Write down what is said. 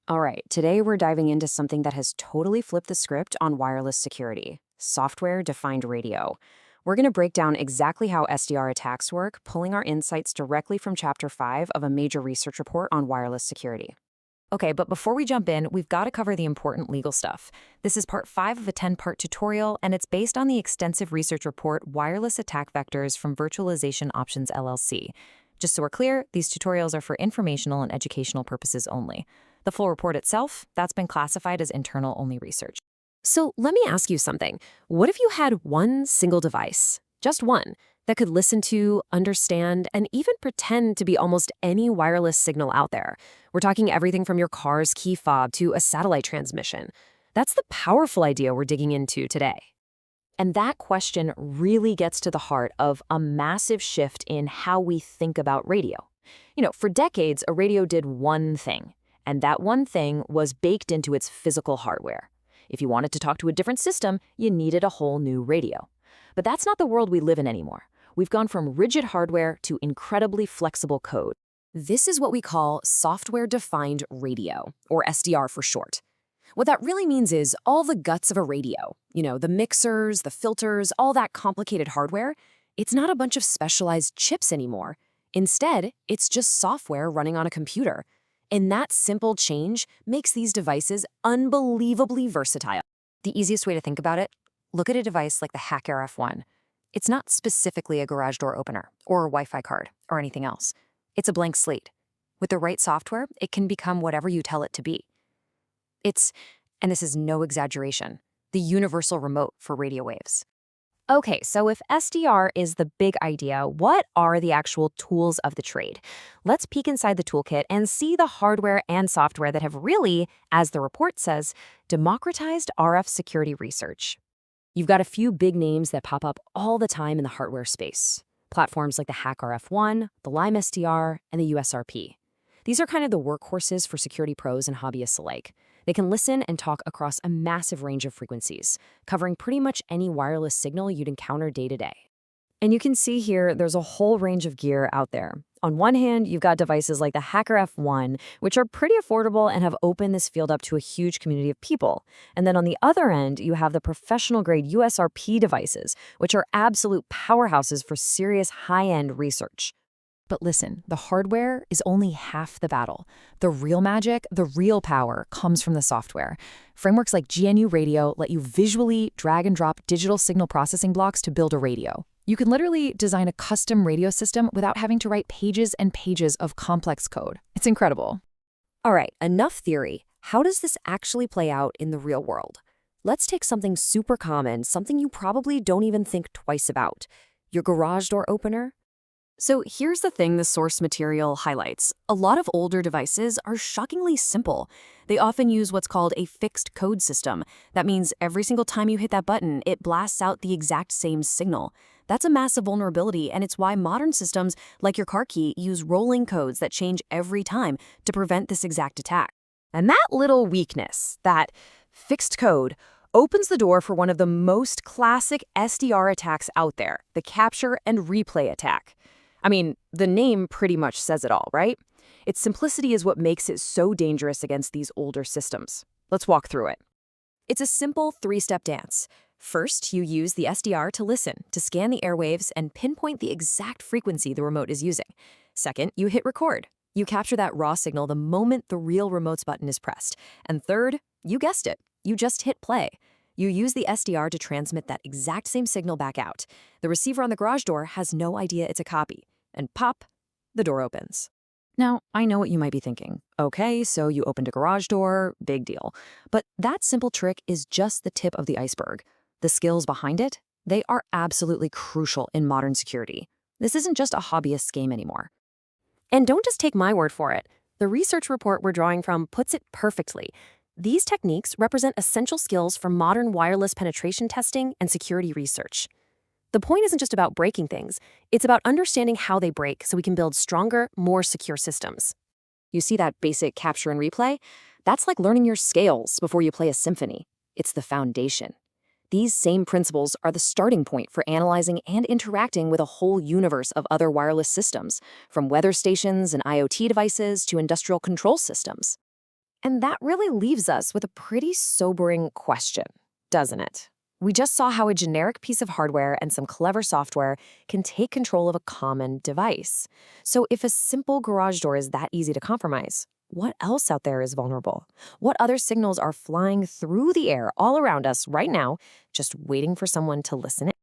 All right, today we're diving into something that has totally flipped the script on wireless security: software-defined radio. We're going to break down exactly how SDR attacks work, pulling our insights directly from Chapter 5 of a major research report on wireless security. Okay, but before we jump in, we've got to cover the important legal stuff. This is part 5 of a 10-part tutorial, and it's based on the extensive research report Wireless Attack Vectors from Virtualization Options LLC. Just so we're clear, these tutorials are for informational and educational purposes only. The full report itself, that's been classified as internal-only research. So let me ask you something. What if you had one single device, just one, that could listen to, understand, and even pretend to be almost any wireless signal out there? We're talking everything from your car's key fob to a satellite transmission. That's the powerful idea we're digging into today. And that question really gets to the heart of a massive shift in how we think about radio. For decades, a radio did one thing, and that one thing was baked into its physical hardware. If you wanted to talk to a different system, you needed a whole new radio. But that's not the world we live in anymore. We've gone from rigid hardware to incredibly flexible code. This is what we call software-defined radio, or SDR for short. What that really means is all the guts of a radio, the mixers, the filters, all that complicated hardware, it's not a bunch of specialized chips anymore. Instead, it's just software running on a computer. And that simple change makes these devices unbelievably versatile. The easiest way to think about it, look at a device like the HackRF1. It's not specifically a garage door opener or a Wi-Fi card or anything else. It's a blank slate. With the right software, it can become whatever you tell it to be. It's, and this is no exaggeration, the universal remote for radio waves. Okay, so if SDR is the big idea, what are the actual tools of the trade? Let's peek inside the toolkit and see the hardware and software that have really, as the report says, democratized RF security research. You've got a few big names that pop up all the time in the hardware space. Platforms like the HackRF1, the Lime SDR, and the USRP. These are kind of the workhorses for security pros and hobbyists alike. They can listen and talk across a massive range of frequencies, covering pretty much any wireless signal you'd encounter day to day. And you can see here there's a whole range of gear out there. On one hand, you've got devices like the HackRF1, which are pretty affordable and have opened this field up to a huge community of people. And then on the other end, you have the professional-grade USRP devices, which are absolute powerhouses for serious high-end research. But listen, the hardware is only half the battle. The real magic, the real power, comes from the software. Frameworks like GNU Radio let you visually drag and drop digital signal processing blocks to build a radio. You can literally design a custom radio system without having to write pages and pages of complex code. It's incredible. All right, enough theory. How does this actually play out in the real world? Let's take something super common, something you probably don't even think twice about. Your garage door opener? So here's the thing the source material highlights. A lot of older devices are shockingly simple. They often use what's called a fixed code system. That means every single time you hit that button, it blasts out the exact same signal. That's a massive vulnerability, and it's why modern systems, like your car key, use rolling codes that change every time to prevent this exact attack. And that little weakness, that fixed code, opens the door for one of the most classic SDR attacks out there, the capture and replay attack. I mean, the name pretty much says it all, right? Its simplicity is what makes it so dangerous against these older systems. Let's walk through it. It's a simple three-step dance. First, you use the SDR to listen, to scan the airwaves and pinpoint the exact frequency the remote is using. Second, you hit record. You capture that raw signal the moment the real remote's button is pressed. And third, you guessed it, you just hit play. You use the SDR to transmit that exact same signal back out. The receiver on the garage door has no idea it's a copy. And pop, the door opens. Now, I know what you might be thinking. Okay, so you opened a garage door, big deal. But that simple trick is just the tip of the iceberg. The skills behind it, they are absolutely crucial in modern security. This isn't just a hobbyist's game anymore. And don't just take my word for it. The research report we're drawing from puts it perfectly. These techniques represent essential skills for modern wireless penetration testing and security research. The point isn't just about breaking things, it's about understanding how they break so we can build stronger, more secure systems. You see that basic capture and replay? That's like learning your scales before you play a symphony. It's the foundation. These same principles are the starting point for analyzing and interacting with a whole universe of other wireless systems, from weather stations and IoT devices to industrial control systems. And that really leaves us with a pretty sobering question, doesn't it? We just saw how a generic piece of hardware and some clever software can take control of a common device. So if a simple garage door is that easy to compromise, what else out there is vulnerable? What other signals are flying through the air all around us right now, just waiting for someone to listen in?